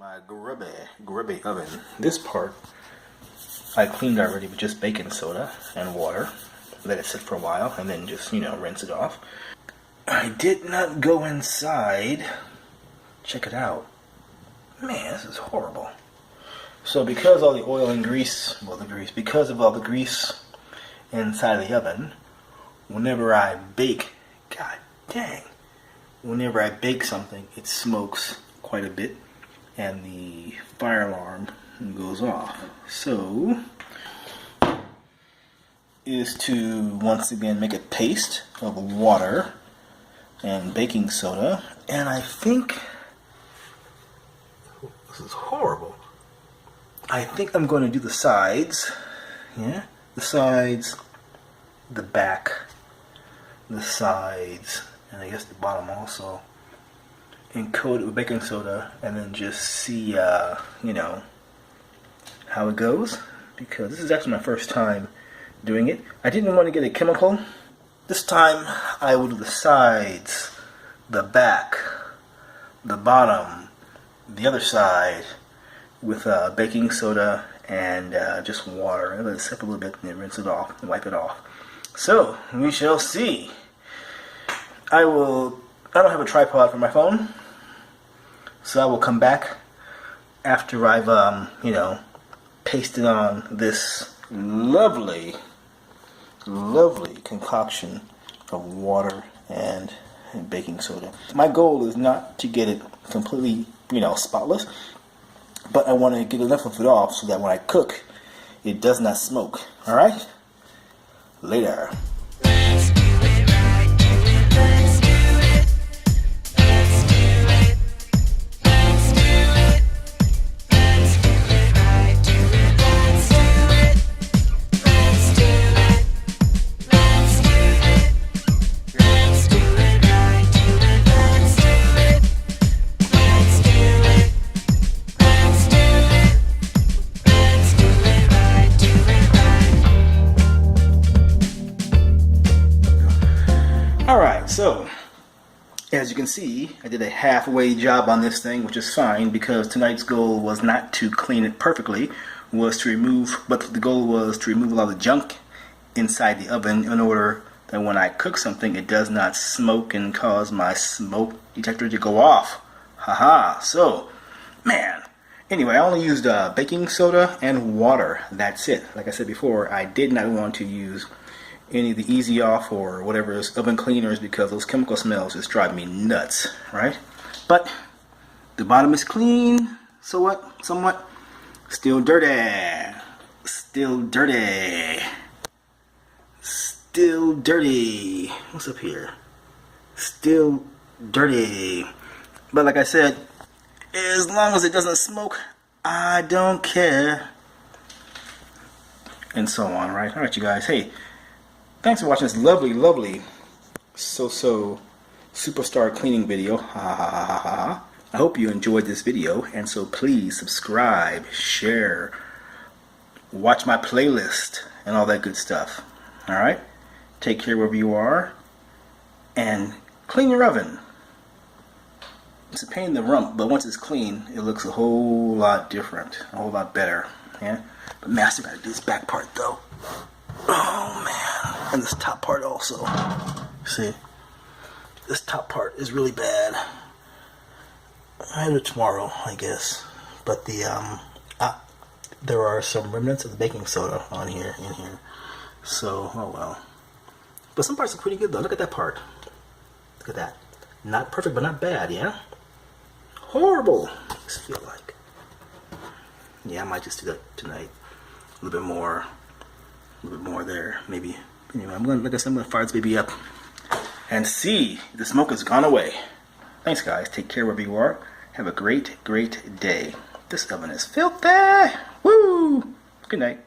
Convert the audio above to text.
my grubby oven. This part I cleaned already with just baking soda and water. Let it sit for a while and then just, rinse it off. I did not go inside. Check it out. Man, this is horrible. So because all the oil and grease, because of all the grease inside of the oven, whenever I bake, god dang, whenever I bake something, it smokes quite a bit and the fire alarm goes off. So is to once again make a paste of water and baking soda, and I think this is horrible. I think I'm going to do the sides, the sides, the back, the sides, and I guess the bottom also, and coat it with baking soda, and then just see, how it goes, because this is actually my first time doing it. I didn't want to get a chemical. This time I will do the sides, the back, the bottom, the other side with baking soda and just water. And let it sit a little bit and then rinse it off and wipe it off. So we shall see. I don't have a tripod for my phone, so I will come back after I've pasted on this lovely concoction of water and baking soda. My goal is not to get it completely, spotless, but I want to get enough of it off so that when I cook, it does not smoke. Alright? Later. Alright, so as you can see, I did a halfway job on this thing, which is fine because tonight's goal was not to clean it perfectly, but the goal was to remove a lot of the junk inside the oven in order that when I cook something, it does not smoke and cause my smoke detector to go off. Haha, so, man. Anyway, I only used baking soda and water. That's it. Like I said before, I did not want to use any of the easy off or whatever is oven cleaners because those chemical smells just drive me nuts, right? But the bottom is clean, so what? Somewhat. Still dirty. Still dirty. Still dirty. What's up here? Still dirty. But like I said, as long as it doesn't smoke, I don't care. And so on, right? Alright, you guys. Hey, thanks for watching this lovely, so superstar cleaning video. I hope you enjoyed this video, and so please subscribe, share, watch my playlist, and all that good stuff. Alright? Take care wherever you are, and clean your oven. It's a pain in the rump, but once it's clean, it looks a whole lot different, a whole lot better. Yeah? But man, I still gotta do this back part though. Oh man, and this top part also. See, this top part is really bad. I'll do it tomorrow, I guess. But there are some remnants of the baking soda in here. So, oh well. But some parts are pretty good though. Look at that part. Look at that. Not perfect, but not bad, yeah? Horrible, I just feel like. Yeah, I might just do that tonight. A little bit more there, maybe. Anyway, I'm gonna fire this baby up and see if the smoke has gone away. Thanks, guys. Take care wherever you are. Have a great day. This oven is filthy. Woo! Good night.